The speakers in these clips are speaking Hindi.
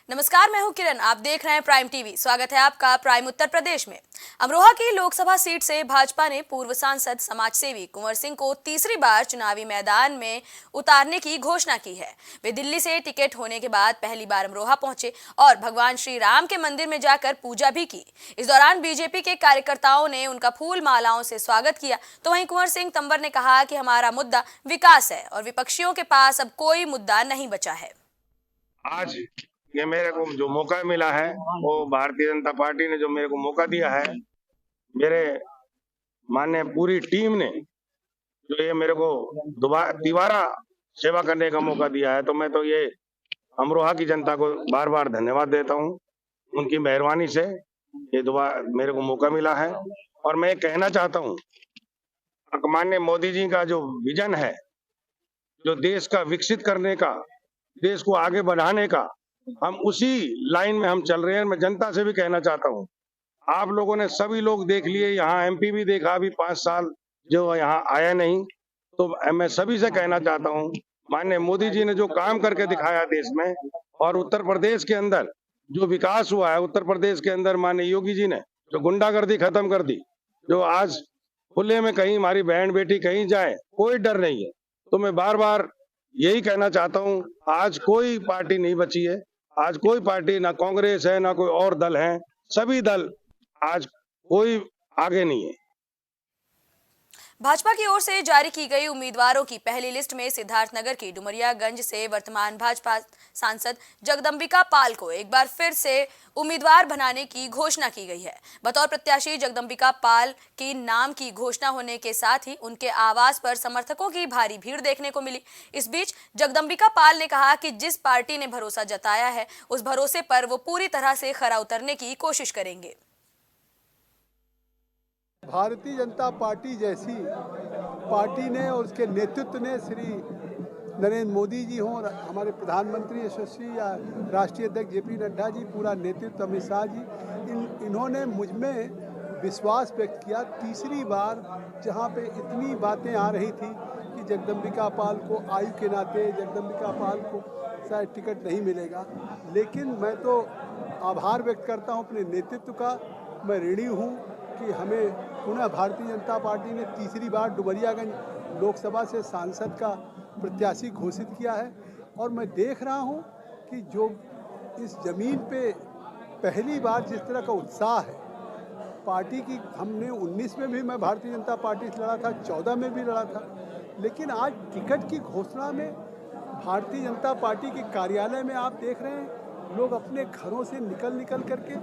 नमस्कार, मैं हूं किरण। आप देख रहे हैं प्राइम टीवी। स्वागत है आपका प्राइम उत्तर प्रदेश में। अमरोहा की लोकसभा सीट से भाजपा ने पूर्व सांसद समाज सेवी कुंवर सिंह को तीसरी बार चुनावी मैदान में उतारने की घोषणा की है। वे दिल्ली से टिकट होने के बाद पहली बार अमरोहा पहुंचे और भगवान श्री राम के मंदिर में जाकर पूजा भी की। इस दौरान बीजेपी के कार्यकर्ताओं ने उनका फूल मालाओं से स्वागत किया। तो वहीं कुंवर सिंह तंवर ने कहा कि हमारा मुद्दा विकास है और विपक्षियों के पास अब कोई मुद्दा नहीं बचा है। आज ये मेरे को जो मौका मिला है वो भारतीय जनता पार्टी ने जो मेरे को मौका दिया है, मेरे माननीय पूरी टीम ने जो ये मेरे को दोबारा सेवा करने का मौका दिया है, तो मैं तो ये अमरोहा की जनता को बार बार धन्यवाद देता हूँ। उनकी मेहरबानी से ये दोबारा मेरे को मौका मिला है। और मैं कहना चाहता हूँ, माननीय मोदी जी का जो विजन है, जो देश का विकसित करने का, देश को आगे बढ़ाने का, हम उसी लाइन में हम चल रहे हैं। मैं जनता से भी कहना चाहता हूँ, आप लोगों ने सभी लोग देख लिए, यहाँ एमपी भी देखा, अभी 5 साल जो यहाँ आया नहीं, तो मैं सभी से कहना चाहता हूँ, माननीय मोदी जी ने जो काम करके दिखाया देश में, और उत्तर प्रदेश के अंदर जो विकास हुआ है, उत्तर प्रदेश के अंदर माननीय योगी जी ने जो गुंडागर्दी खत्म कर दी, जो आज खुले में कहीं हमारी बहन बेटी कहीं जाए कोई डर नहीं है। तो मैं बार बार यही कहना चाहता हूँ, आज कोई पार्टी नहीं बची है। आज कोई पार्टी, ना कांग्रेस है ना कोई और दल है, सभी दल आज कोई आगे नहीं है। भाजपा की ओर से जारी की गई उम्मीदवारों की पहली लिस्ट में सिद्धार्थनगर की डुमरियागंज से वर्तमान भाजपा सांसद जगदंबिका पाल को एक बार फिर से उम्मीदवार बनाने की घोषणा की गई है। बतौर प्रत्याशी जगदंबिका पाल की नाम की घोषणा होने के साथ ही उनके आवास पर समर्थकों की भारी भीड़ देखने को मिली। इस बीच जगदंबिका पाल ने कहा कि जिस पार्टी ने भरोसा जताया है, उस भरोसे पर वो पूरी तरह से खरा उतरने की कोशिश करेंगे। भारतीय जनता पार्टी जैसी पार्टी ने और उसके नेतृत्व ने, श्री नरेंद्र मोदी जी हों, हमारे प्रधानमंत्री यशस्वी या राष्ट्रीय अध्यक्ष जेपी नड्डा जी, पूरा नेतृत्व अमित शाह जी, इन्होंने मुझ में विश्वास व्यक्त किया। तीसरी बार जहां पे इतनी बातें आ रही थी कि जगदंबिका पाल को आयु के नाते जगदंबिका पाल को शायद टिकट नहीं मिलेगा, लेकिन मैं तो आभार व्यक्त करता हूं अपने नेतृत्व का। मैं ऋणी हूं कि हमें पुनः भारतीय जनता पार्टी ने तीसरी बार डुमरियागंज लोकसभा से सांसद का प्रत्याशी घोषित किया है। और मैं देख रहा हूं कि जो इस जमीन पे पहली बार जिस तरह का उत्साह है पार्टी की, हमने 19 में भी मैं भारतीय जनता पार्टी से लड़ा था, 14 में भी लड़ा था, लेकिन आज टिकट की घोषणा में भारतीय जनता पार्टी के कार्यालय में आप देख रहे हैं लोग अपने घरों से निकल करके,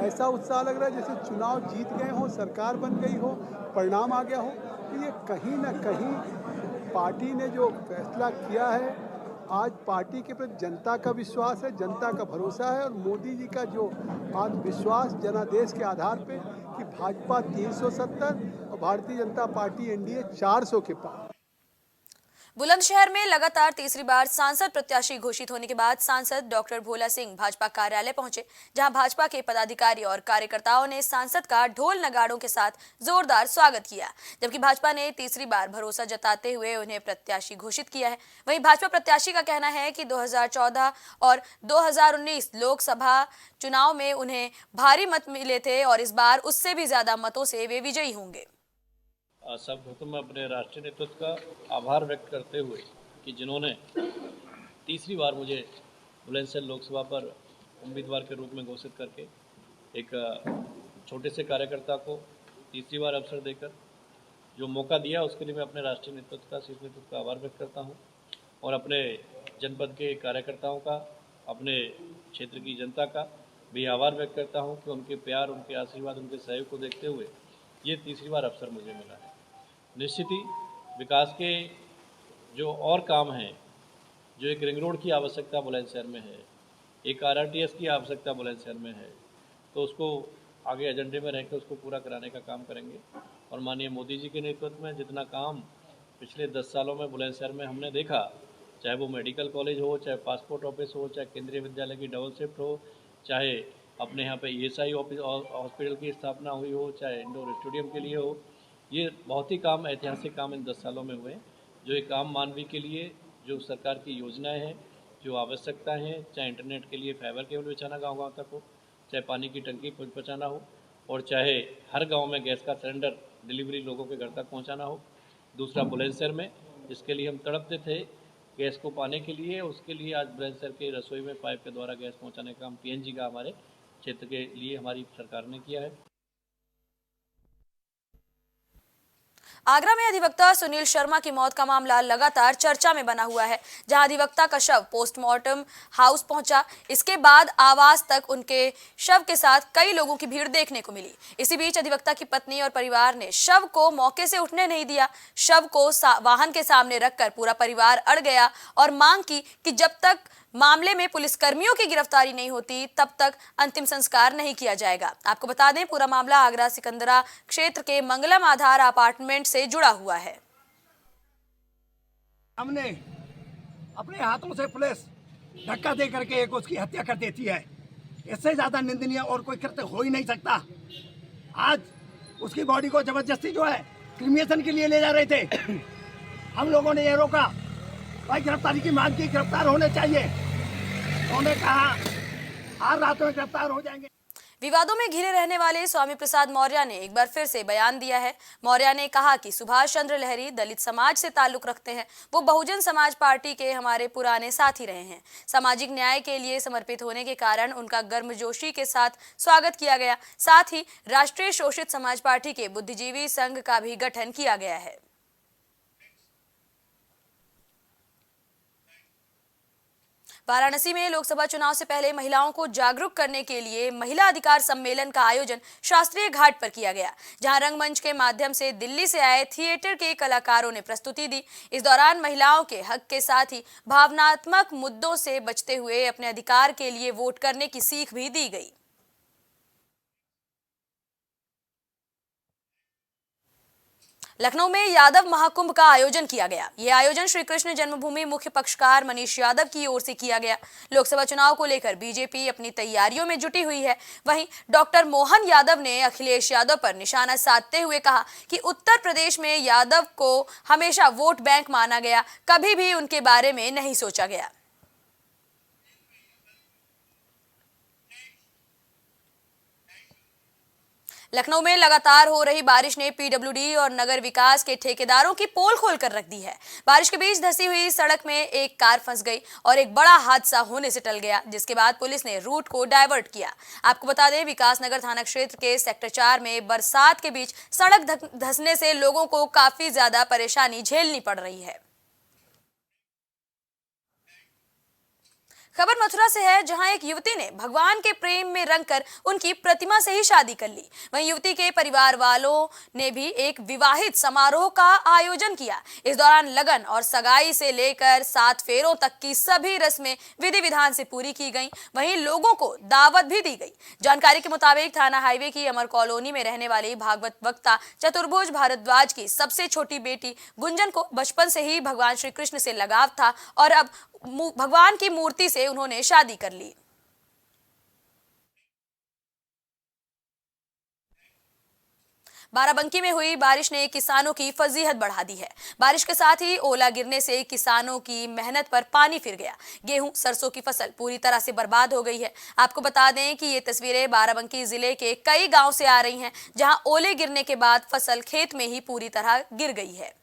ऐसा उत्साह लग रहा है जैसे चुनाव जीत गए हों, सरकार बन गई हो, परिणाम आ गया हो। तो ये कहीं ना कहीं पार्टी ने जो फैसला किया है, आज पार्टी के प्रति जनता का विश्वास है, जनता का भरोसा है, और मोदी जी का जो आत्मविश्वास जनादेश के आधार पे कि भाजपा 370 और भारतीय जनता पार्टी एनडीए 400 के पार। बुलंदशहर में लगातार तीसरी बार सांसद प्रत्याशी घोषित होने के बाद सांसद डॉक्टर भोला सिंह भाजपा कार्यालय पहुंचे, जहां भाजपा के पदाधिकारी और कार्यकर्ताओं ने सांसद का ढोल नगाड़ों के साथ जोरदार स्वागत किया। जबकि भाजपा ने तीसरी बार भरोसा जताते हुए उन्हें प्रत्याशी घोषित किया है। वहीं भाजपा प्रत्याशी का कहना है कि 2014 और 2019 लोकसभा चुनाव में उन्हें भारी मत मिले थे और इस बार उससे भी ज्यादा मतों से वे विजयी होंगे। सर्वप्रथम मैं अपने राष्ट्रीय नेतृत्व का आभार व्यक्त करते हुए कि जिन्होंने तीसरी बार मुझे बुलंदशहर लोकसभा पर उम्मीदवार के रूप में घोषित करके एक छोटे से कार्यकर्ता को तीसरी बार अवसर देकर जो मौका दिया, उसके लिए मैं अपने राष्ट्रीय नेतृत्व का, शीर्ष नेतृत्व का आभार व्यक्त करता हूं और अपने जनपद के कार्यकर्ताओं का, अपने क्षेत्र की जनता का भी आभार व्यक्त करता हूं कि उनके प्यार, उनके आशीर्वाद, उनके सहयोग को देखते हुए ये तीसरी बार अवसर मुझे मिला है। निश्चित ही विकास के जो और काम हैं, जो एक रिंग रोड की आवश्यकता बुलंदशहर में है, एक आरआरटीएस की आवश्यकता बुलंदशहर में है, तो उसको आगे एजेंडे में रहकर उसको पूरा कराने का काम करेंगे। और माननीय मोदी जी के नेतृत्व में जितना काम पिछले 10 सालों में बुलंदशहर में हमने देखा, चाहे वो मेडिकल कॉलेज हो, चाहे पासपोर्ट ऑफिस हो, चाहे केंद्रीय विद्यालय की डबल शिफ्ट हो, चाहे अपने यहाँ पे ईएसआई हॉस्पिटल की स्थापना हुई हो, चाहे इंडोर स्टेडियम के लिए हो, ये बहुत ही काम, ऐतिहासिक काम इन 10 सालों में हुए। जो एक आम मानवीय के लिए जो सरकार की योजनाएं हैं जो आवश्यकताएं हैं, चाहे इंटरनेट के लिए फाइबर केबल बिछाना गांव-गांव तक हो, चाहे पानी की टंकी पहुंचाना हो, और चाहे हर गांव में गैस का सिलेंडर डिलीवरी लोगों के घर तक पहुंचाना हो। दूसरा बुलंदशहर में, जिसके लिए हम तड़पते थे गैस को पाने के लिए, उसके लिए आज बुलंदशहर के रसोई में पाइप के द्वारा गैस पहुँचाने का काम PNG का हमारे क्षेत्र के लिए हमारी सरकार ने किया है। आगरा में अधिवक्ता सुनील शर्मा की मौत का मामला लगातार चर्चा में बना हुआ है। जहां अधिवक्ता का शव पोस्टमार्टम हाउस पहुंचा, इसके बाद आवास तक उनके शव के साथ कई लोगों की भीड़ देखने को मिली। इसी बीच अधिवक्ता की पत्नी और परिवार ने शव को मौके से उठने नहीं दिया। शव को वाहन के सामने रखकर पूरा परिवार अड़ गया और मांग की कि जब तक मामले में पुलिसकर्मियों की गिरफ्तारी नहीं होती तब तक अंतिम संस्कार नहीं किया जाएगा। आपको बता दें, पूरा मामला आगरा सिकंदरा क्षेत्र के मंगलम आधार अपार्टमेंट से जुड़ा हुआ है। हमने अपने हाथों से पुलिस धक्का दे करके एक उसकी हत्या कर देती है। इससे ज्यादा निंदनीय और कोई कृत्य हो ही नहीं सकता। आज उसकी बॉडी को जबरदस्ती जो है क्रिमिनेशन के लिए ले जा रहे थे। हम लोगों ने ये रोका, भाई गिरफ्तारी की मांग की, गिरफ्तार होने चाहिए। उन्होंने कहा हर रात में गिरफ्तार हो जाएंगे। विवादों में घिरे रहने वाले स्वामी प्रसाद मौर्य ने एक बार फिर से बयान दिया है। मौर्य ने कहा कि सुभाष चंद्र लहरी दलित समाज से ताल्लुक रखते हैं। वो बहुजन समाज पार्टी के हमारे पुराने साथी रहे हैं। सामाजिक न्याय के लिए समर्पित होने के कारण उनका गर्मजोशी के साथ स्वागत किया गया। साथ ही राष्ट्रीय शोषित समाज पार्टी के बुद्धिजीवी संघ का भी गठन किया गया है। वाराणसी में लोकसभा चुनाव से पहले महिलाओं को जागरूक करने के लिए महिला अधिकार सम्मेलन का आयोजन शास्त्रीय घाट पर किया गया, जहां रंगमंच के माध्यम से दिल्ली से आए थिएटर के कलाकारों ने प्रस्तुति दी। इस दौरान महिलाओं के हक के साथ ही भावनात्मक मुद्दों से बचते हुए अपने अधिकार के लिए वोट करने की सीख भी दी गई। लखनऊ में यादव महाकुंभ का आयोजन किया गया। यह आयोजन श्री कृष्ण जन्मभूमि मुख्य पक्षकार मनीष यादव की ओर से किया गया। लोकसभा चुनाव को लेकर बीजेपी अपनी तैयारियों में जुटी हुई है। वहीं डॉक्टर मोहन यादव ने अखिलेश यादव पर निशाना साधते हुए कहा कि उत्तर प्रदेश में यादव को हमेशा वोट बैंक माना गया, कभी भी उनके बारे में नहीं सोचा गया। लखनऊ में लगातार हो रही बारिश ने पीडब्ल्यूडी और नगर विकास के ठेकेदारों की पोल खोलकर रख दी है। बारिश के बीच धंसी हुई सड़क में एक कार फंस गई और एक बड़ा हादसा होने से टल गया, जिसके बाद पुलिस ने रूट को डायवर्ट किया। आपको बता दें, विकास नगर थाना क्षेत्र के सेक्टर 4 में बरसात के बीच सड़क धंसने से लोगों को काफी ज्यादा परेशानी झेलनी पड़ रही है। खबर मथुरा से है, जहां एक युवती ने भगवान के प्रेम में रंगकर उनकी प्रतिमा से ही शादी कर ली। वहीं युवती के परिवार वालों ने भी एक विवाहित समारोह का आयोजन किया। इस दौरान लगन और सगाई से लेकर 7 फेरों तक की सभी रस्में विधि विधान से पूरी की गईं। वहीं लोगों को दावत भी दी गई। जानकारी के मुताबिक थाना हाईवे की अमर कॉलोनी में रहने वाली भागवत वक्ता चतुर्भुज भारद्वाज की सबसे छोटी बेटी गुंजन को बचपन से ही भगवान श्री कृष्ण से लगाव था और अब भगवान की मूर्ति से उन्होंने शादी कर ली। बाराबंकी में हुई बारिश ने किसानों की फजीहत बढ़ा दी है। बारिश के साथ ही ओला गिरने से किसानों की मेहनत पर पानी फिर गया। गेहूं, सरसों की फसल पूरी तरह से बर्बाद हो गई है। आपको बता दें कि ये तस्वीरें बाराबंकी जिले के कई गांव से आ रही हैं, जहां ओले गिरने के बाद फसल खेत में ही पूरी तरह गिर गई है।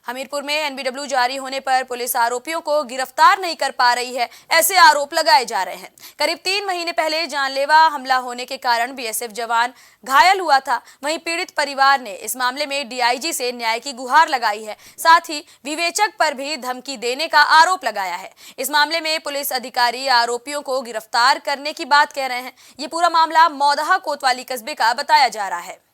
हमीरपुर में एनबीडब्ल्यू जारी होने पर पुलिस आरोपियों को गिरफ्तार नहीं कर पा रही है, ऐसे आरोप लगाए जा रहे हैं। करीब 3 महीने पहले जानलेवा हमला होने के कारण बीएसएफ जवान घायल हुआ था। वहीं पीड़ित परिवार ने इस मामले में डीआईजी से न्याय की गुहार लगाई है। साथ ही विवेचक पर भी धमकी देने का आरोप लगाया है। इस मामले में पुलिस अधिकारी आरोपियों को गिरफ्तार करने की बात कह रहे हैं। ये पूरा मामला मौदहा कोतवाली कस्बे का बताया जा रहा है।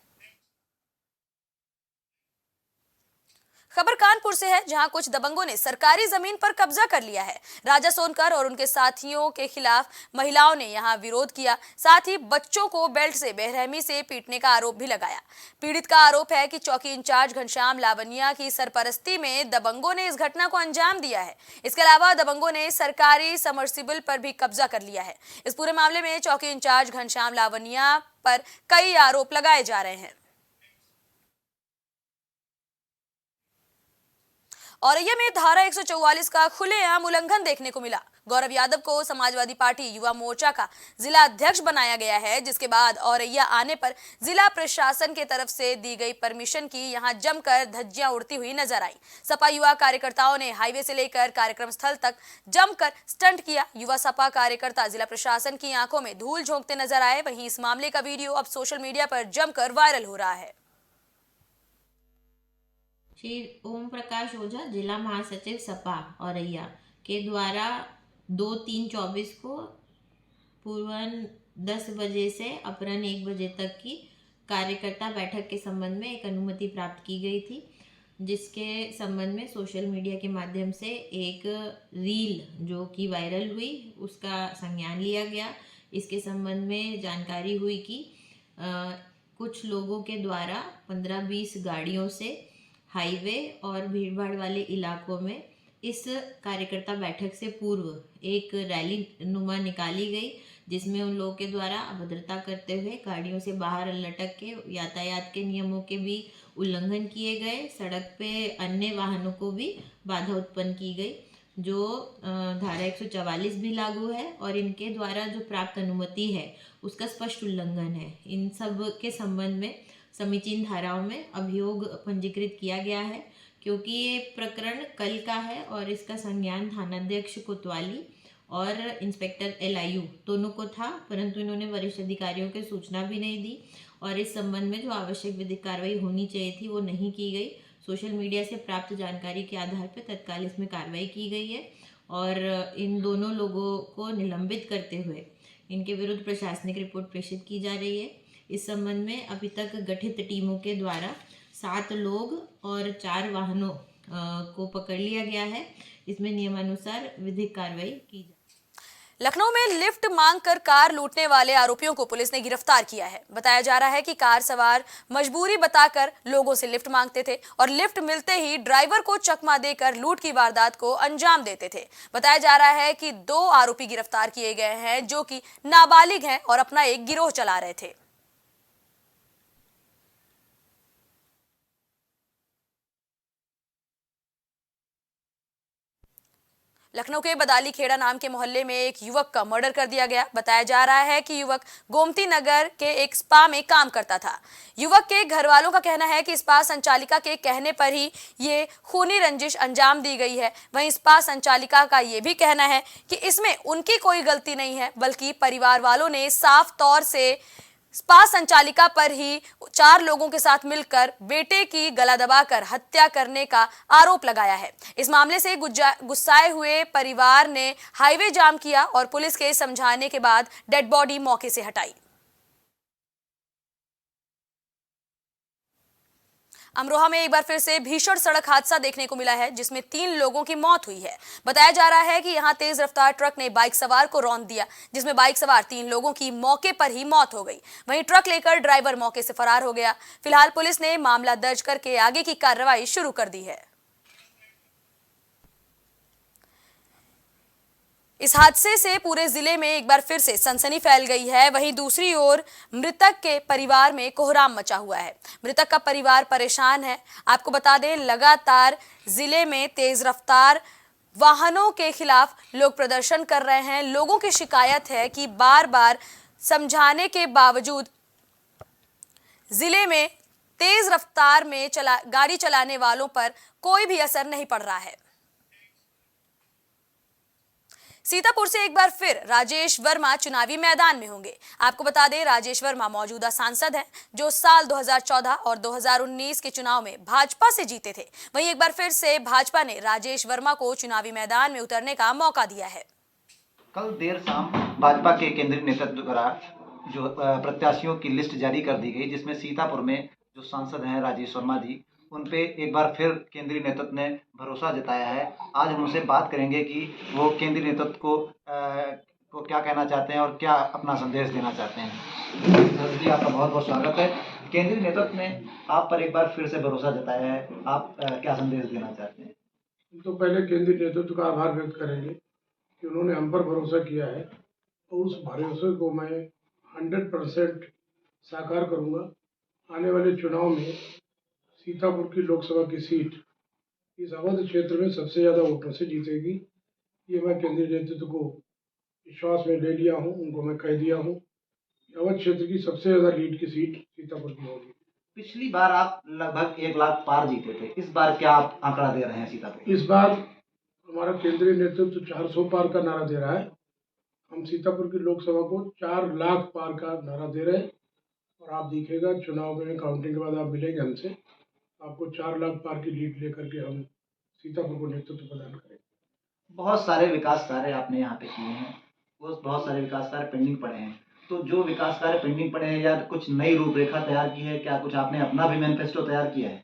खबर कानपुर से है, जहां कुछ दबंगों ने सरकारी जमीन पर कब्जा कर लिया है। राजा सोनकर और उनके साथियों के खिलाफ महिलाओं ने यहां विरोध किया। साथ ही बच्चों को बेल्ट से बेरहमी से पीटने का आरोप भी लगाया। पीड़ित का आरोप है कि चौकी इंचार्ज घनश्याम लावनिया की सरपरस्ती में दबंगों ने इस घटना को अंजाम दिया है। इसके अलावा दबंगों ने सरकारी समर्सिबल पर भी कब्जा कर लिया है। इस पूरे मामले में चौकी इंचार्ज घनश्याम लावनिया पर कई आरोप लगाए जा रहे हैं। औरैया में धारा 144 का खुलेआम उल्लंघन देखने को मिला। गौरव यादव को समाजवादी पार्टी युवा मोर्चा का जिला अध्यक्ष बनाया गया है, जिसके बाद औरैया आने पर जिला प्रशासन के तरफ से दी गई परमिशन की यहां जमकर धज्जियां उड़ती हुई नजर आई। सपा युवा कार्यकर्ताओं ने हाईवे से लेकर कार्यक्रम स्थल तक जमकर स्टंट किया। युवा सपा कार्यकर्ता जिला प्रशासन की आंखों में धूल झोंकते नजर आए। वहीं इस मामले का वीडियो अब सोशल मीडिया पर जमकर वायरल हो रहा है। श्री ओम प्रकाश ओझा जिला महासचिव सपा औरैया के द्वारा 2/3/24 को पूर्वाह्न 10 बजे से अपराह्न 1 बजे तक की कार्यकर्ता बैठक के संबंध में एक अनुमति प्राप्त की गई थी, जिसके संबंध में सोशल मीडिया के माध्यम से एक रील जो कि वायरल हुई उसका संज्ञान लिया गया। इसके संबंध में जानकारी हुई कि कुछ लोगों के द्वारा 15-20 गाड़ियों से हाईवे और भीड़भाड़ वाले इलाकों में इस कार्यकर्ता बैठक से पूर्व एक रैली नुमा निकाली गई, जिसमें उन लोगों के द्वारा अभद्रता करते हुए गाड़ियों से बाहर लटक के यातायात के नियमों के भी उल्लंघन किए गए। सड़क पे अन्य वाहनों को भी बाधा उत्पन्न की गई, जो धारा 144 भी लागू है और इनके द्वारा जो प्राप्त अनुमति है उसका स्पष्ट उल्लंघन है। इन सब के संबंध में समीचीन धाराओं में अभियोग पंजीकृत किया गया है, क्योंकि ये प्रकरण कल का है और इसका संज्ञान थानाध्यक्ष कोतवाली और इंस्पेक्टर LIU दोनों को था, परंतु इन्होंने वरिष्ठ अधिकारियों को सूचना भी नहीं दी और इस संबंध में जो आवश्यक विधिक कार्रवाई होनी चाहिए थी वो नहीं की गई। सोशल मीडिया से प्राप्त जानकारी के आधार पर तत्काल इसमें कार्रवाई की गई है और इन दोनों लोगों को निलंबित करते हुए इनके विरुद्ध प्रशासनिक रिपोर्ट प्रेषित की जा रही है। इस संबंध में अभी तक गठित टीमों के द्वारा 7 लोग और 4 वाहनों को पकड़ लिया गया है। इसमें नियमानुसार विधिक कार्रवाई की जाए। लखनऊ में लिफ्ट मांगकर कार लूटने वाले आरोपियों को पुलिस ने गिरफ्तार किया है। बताया जा रहा है कि कार सवार मजबूरी बताकर लोगों से लिफ्ट मांगते थे और लिफ्ट मिलते ही ड्राइवर को चकमा देकर लूट की वारदात को अंजाम देते थे। बताया जा रहा है कि 2 आरोपी गिरफ्तार किए गए हैं, जो कि नाबालिग हैं और अपना एक गिरोह चला रहे थे। लखनऊ के बदाली खेड़ा नाम के मोहल्ले में एक युवक का मर्डर कर दिया गया। बताया जा रहा है कि युवक गोमती नगर के एक स्पा में काम करता था। युवक के घर वालों का कहना है कि स्पा संचालिका के कहने पर ही ये खूनी रंजिश अंजाम दी गई है। वहीं स्पा संचालिका का ये भी कहना है कि इसमें उनकी कोई गलती नहीं है, बल्कि परिवार वालों ने साफ तौर से स्पा संचालिका पर ही 4 लोगों के साथ मिलकर बेटे की गला दबाकर हत्या करने का आरोप लगाया है। इस मामले से गुस्साए हुए परिवार ने हाईवे जाम किया और पुलिस के समझाने के बाद डेड बॉडी मौके से हटाई। अमरोहा में एक बार फिर से भीषण सड़क हादसा देखने को मिला है, जिसमें 3 लोगों की मौत हुई है। बताया जा रहा है कि यहां तेज रफ्तार ट्रक ने बाइक सवार को रौंद दिया, जिसमें बाइक सवार 3 लोगों की मौके पर ही मौत हो गई। वहीं ट्रक लेकर ड्राइवर मौके से फरार हो गया। फिलहाल पुलिस ने मामला दर्ज करके आगे की कार्रवाई शुरू कर दी है। इस हादसे से पूरे जिले में एक बार फिर से सनसनी फैल गई है। वहीं दूसरी ओर मृतक के परिवार में कोहराम मचा हुआ है। मृतक का परिवार परेशान है। आपको बता दें, लगातार जिले में तेज रफ्तार वाहनों के खिलाफ लोग प्रदर्शन कर रहे हैं। लोगों की शिकायत है कि बार बार समझाने के बावजूद जिले में तेज रफ्तार में गाड़ी चलाने वालों पर कोई भी असर नहीं पड़ रहा है। सीतापुर से एक बार फिर राजेश वर्मा चुनावी मैदान में होंगे। आपको बता दें, राजेश वर्मा मौजूदा सांसद हैं, जो साल 2014 और 2019 के चुनाव में भाजपा से जीते थे। वहीं एक बार फिर से भाजपा ने राजेश वर्मा को चुनावी मैदान में उतरने का मौका दिया है। कल देर शाम भाजपा के केंद्रीय नेतृत्व द्वारा जो प्रत्याशियों की लिस्ट जारी कर दी गई, जिसमें सीतापुर में जो सांसद हैं राजेश वर्मा जी, उन पे एक बार फिर केंद्रीय नेतृत्व ने भरोसा जताया है। आज हम उनसे बात करेंगे कि वो केंद्रीय नेतृत्व को क्या कहना चाहते हैं और क्या अपना संदेश देना चाहते हैं। जी, आपका बहुत बहुत स्वागत है। केंद्रीय नेतृत्व ने आप पर एक बार फिर से भरोसा जताया है, आप क्या संदेश देना चाहते हैं? तो पहले केंद्रीय नेतृत्व का आभार व्यक्त करेंगे कि उन्होंने हम पर भरोसा किया है और उस भरोसे को मैं 100% साकार करूंगा। आने वाले चुनाव में सीतापुर की लोकसभा की सीट इस अवध क्षेत्र में सबसे ज़्यादा वोटों से जीतेगी। ये मैं केंद्रीय नेतृत्व को विश्वास में ले लिया हूँ, उनको मैं कह दिया हूँ। अवध क्षेत्र की सबसे ज़्यादा लीड की सीट सीतापुर की होगी। पिछली बार आप लगभग 1 लाख पार जीते थे, इस बार क्या आप आंकड़ा दे रहे हैं सीतापुर? इस बार हमारा केंद्रीय नेतृत्व 400 पार का नारा दे रहा है। हम सीतापुर की लोकसभा को 4 लाख पार का नारा दे रहे हैं और आप दिखेगा चुनाव में काउंटिंग के बाद आप मिलेंगे हमसे, आपको 4 लाख पार की लीड लेकर के हम सीतापुर को नेतृत्व प्रदान करेंगे। बहुत सारे विकास कार्य आपने यहाँ पे किए हैं, वो बहुत सारे विकास कार्य पेंडिंग पड़े हैं, तो जो विकास कार्य पेंडिंग पड़े हैं या कुछ नई रूपरेखा तैयार की है, क्या कुछ आपने अपना भी मैनिफेस्टो तैयार किया है?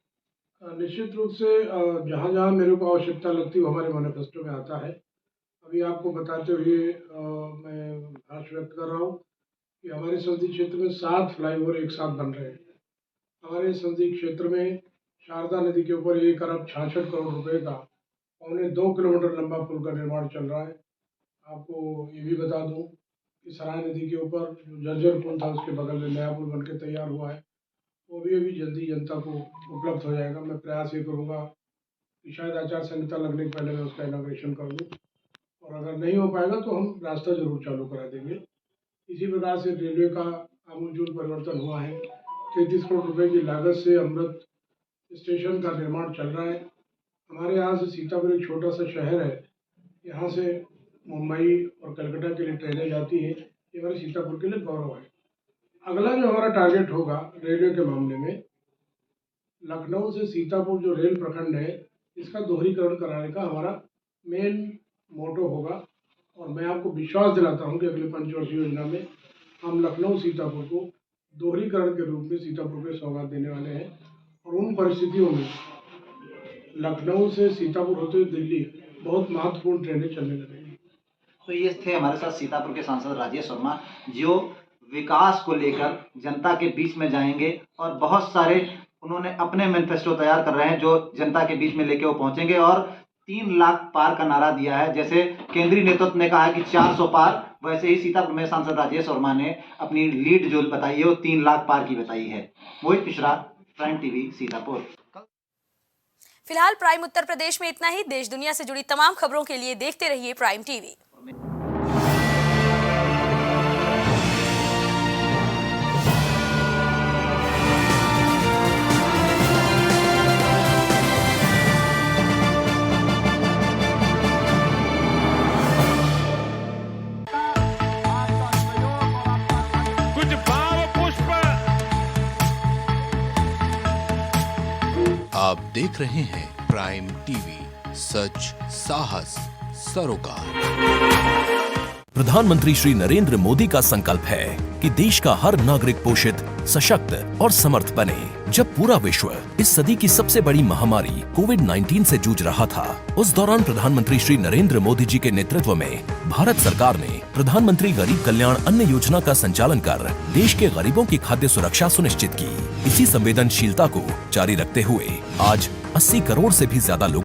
निश्चित रूप से जहाँ जहाँ मेरे को आवश्यकता लगती है वो हमारे मैनिफेस्टो में आता है। अभी आपको बताते हुए मैं हर्ष व्यक्त कर रहा हूँ कि हमारे संसदीय क्षेत्र में 7 फ्लाईओवर एक साथ बन रहे हैं। हमारे संसदीय क्षेत्र में शारदा नदी के ऊपर 1 अरब 66 करोड़ रुपए का 2.25 किलोमीटर लंबा पुल का निर्माण चल रहा है। आपको ये भी बता दूं कि सराय नदी के ऊपर जो जर्जर पुल था उसके बगल में नया पुल बनके तैयार हुआ है, वो भी अभी जल्दी जनता को उपलब्ध हो जाएगा। मैं प्रयास ये करूँगा कि शायद आचार संहिता लगने के पहले मैं उसका इनॉग्रेशन कर दूँ, और अगर नहीं हो पाएगा तो हम रास्ता जरूर चालू करा देंगे। इसी प्रकार से रेलवे का आमूलचूल परिवर्तन हुआ है। 33 करोड़ रुपए की लागत से अमृत स्टेशन का निर्माण चल रहा है। हमारे यहाँ से सीतापुर एक छोटा सा शहर है, यहाँ से मुंबई और कलकत्ता के लिए ट्रेनें जाती हैं। ये हमारे सीतापुर के लिए गौरव है। अगला जो हमारा टारगेट होगा रेलवे के मामले में, लखनऊ से सीतापुर जो रेल प्रखंड है इसका दोहरीकरण कराने का हमारा मेन मोटो होगा, और मैं आपको विश्वास दिलाता हूं कि अगले पंचवर्षीय योजना में हम लखनऊ सीतापुर को दोहरीकरण के रूप में सीतापुर को सौगात देने वाले हैं। और उन परिस्थितियों में लखनऊ से सीतापुर होते हुए दिल्ली बहुत महत्वपूर्ण ट्रेनें चलने लगेंगी। तो ये थे हमारे साथ सीतापुर के सांसद राजेश वर्मा, जो विकास को लेकर जनता के बीच में जाएंगे और बहुत सारे उन्होंने अपने मैनिफेस्टो तैयार कर रहे हैं जो जनता के बीच में लेके वो पहुंचेंगे। और 3 लाख पार का नारा दिया है, जैसे केंद्रीय नेतृत्व ने कहा है कि 400 पार, वैसे ही सीतापुर में सांसद राजेश वर्मा ने अपनी लीड जो बताई है वो 3 लाख पार की बताई है। मोहित मिश्रा, प्राइम टीवी, सीतापुर। फिलहाल प्राइम उत्तर प्रदेश में इतना ही। देश दुनिया से जुड़ी तमाम खबरों के लिए देखते रहिए प्राइम टीवी। कुछ भाव पुष्प। आप देख रहे हैं प्राइम टीवी, सच साहस सरोकार। प्रधानमंत्री श्री नरेंद्र मोदी का संकल्प है कि देश का हर नागरिक पोषित, सशक्त और समर्थ बने। जब पूरा विश्व इस सदी की सबसे बड़ी महामारी कोविड-19 से जूझ रहा था, उस दौरान प्रधानमंत्री श्री नरेंद्र मोदी जी के नेतृत्व में भारत सरकार ने प्रधानमंत्री गरीब कल्याण अन्न योजना का संचालन कर देश के गरीबों की खाद्य सुरक्षा सुनिश्चित की। इसी संवेदनशीलता को जारी रखते हुए आज 80 करोड़ से भी ज्यादा लोग